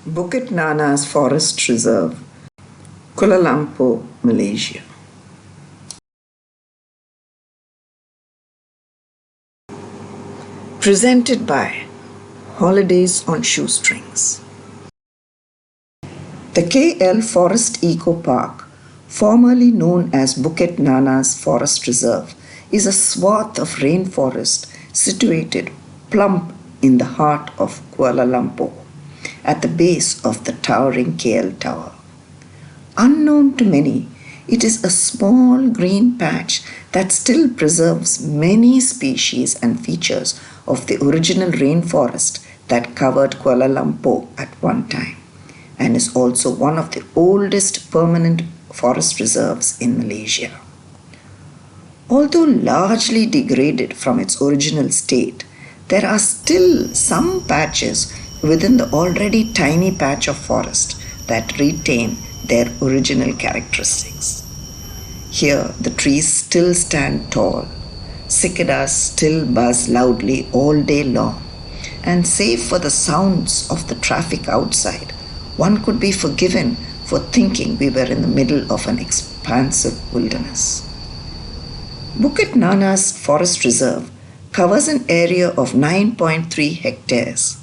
Bukit Nanas Forest Reserve, Kuala Lumpur, Malaysia. Presented by Holidays on Shoestrings. The KL Forest Eco Park, formerly known as Bukit Nanas Forest Reserve, is a swath of rainforest situated plump in the heart of Kuala Lumpur, at the base of the towering KL Tower. Unknown to many, it is a small green patch that still preserves many species and features of the original rainforest that covered Kuala Lumpur at one time, and is also one of the oldest permanent forest reserves in Malaysia. Although largely degraded from its original state, there are still some patches within the already tiny patch of forest that retain their original characteristics. Here, the trees still stand tall, cicadas still buzz loudly all day long, and save for the sounds of the traffic outside, one could be forgiven for thinking we were in the middle of an expansive wilderness. Bukit Nanas Forest Reserve covers an area of 9.3 hectares.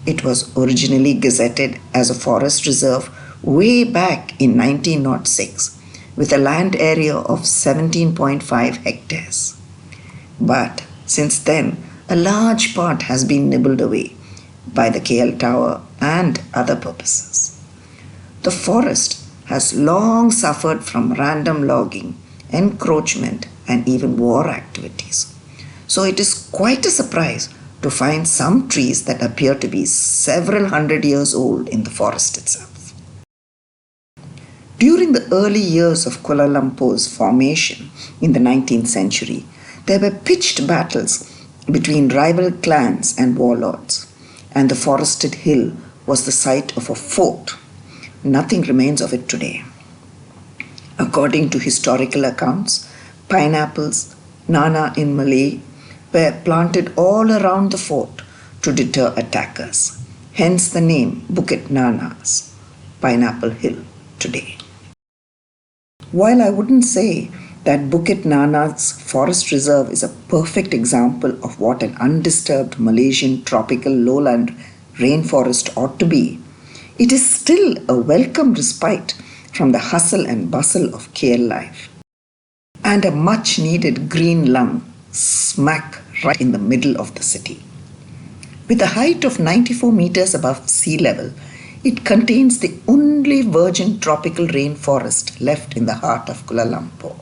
It was originally gazetted as a forest reserve way back in 1906 with a land area of 17.5 hectares. But since then, a large part has been nibbled away by the KL Tower and other purposes. The forest has long suffered from random logging, encroachment, and even war activities. So it is quite a surprise to find some trees that appear to be several hundred years old in the forest itself. During the early years of Kuala Lumpur's formation in the 19th century, there were pitched battles between rival clans and warlords, and the forested hill was the site of a fort. Nothing remains of it today. According to historical accounts, pineapples, nana in Malay, were planted all around the fort to deter attackers. Hence the name Bukit Nanas, Pineapple Hill today. While I wouldn't say that Bukit Nanas Forest Reserve is a perfect example of what an undisturbed Malaysian tropical lowland rainforest ought to be, it is still a welcome respite from the hustle and bustle of KL life, and a much needed green lung smack right in the middle of the city. With a height of 94 meters above sea level, it contains the only virgin tropical rainforest left in the heart of Kuala Lumpur.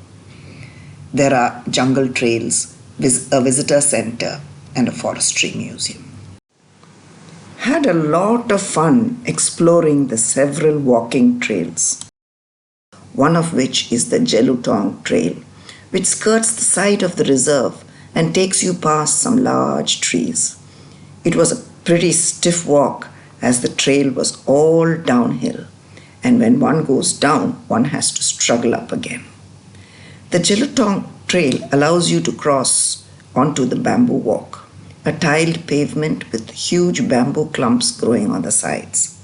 There are jungle trails, a visitor center, and a forestry museum. Had a lot of fun exploring the several walking trails, one of which is the Jelu Tong trail, which skirts the side of the reserve and takes you past some large trees. It was a pretty stiff walk as the trail was all downhill, and when one goes down, one has to struggle up again. The Jelu Tong trail allows you to cross onto the bamboo walk, a tiled pavement with huge bamboo clumps growing on the sides.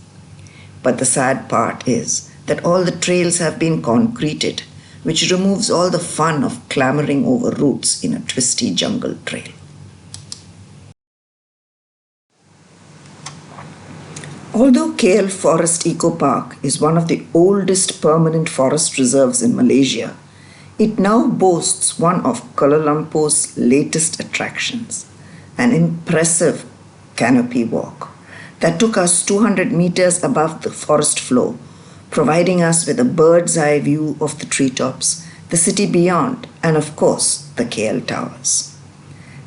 But the sad part is that all the trails have been concreted, which removes all the fun of clambering over roots in a twisty jungle trail. Although KL Forest Eco Park is one of the oldest permanent forest reserves in Malaysia, it now boasts one of Kuala Lumpur's latest attractions, an impressive canopy walk that took us 200 meters above the forest floor, providing us with a bird's eye view of the treetops, the city beyond, and of course, the KL towers.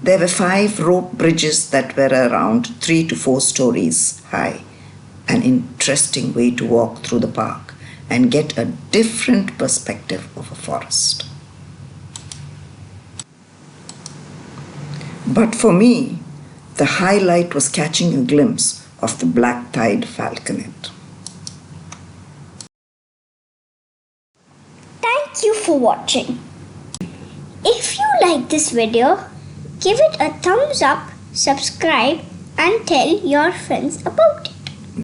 There were 5 rope bridges that were around 3 to 4 stories high, an interesting way to walk through the park and get a different perspective of a forest. But for me, the highlight was catching a glimpse of the black-thighed falconet. Thank you for watching. If you like this video, give it a thumbs up, subscribe, and tell your friends about it.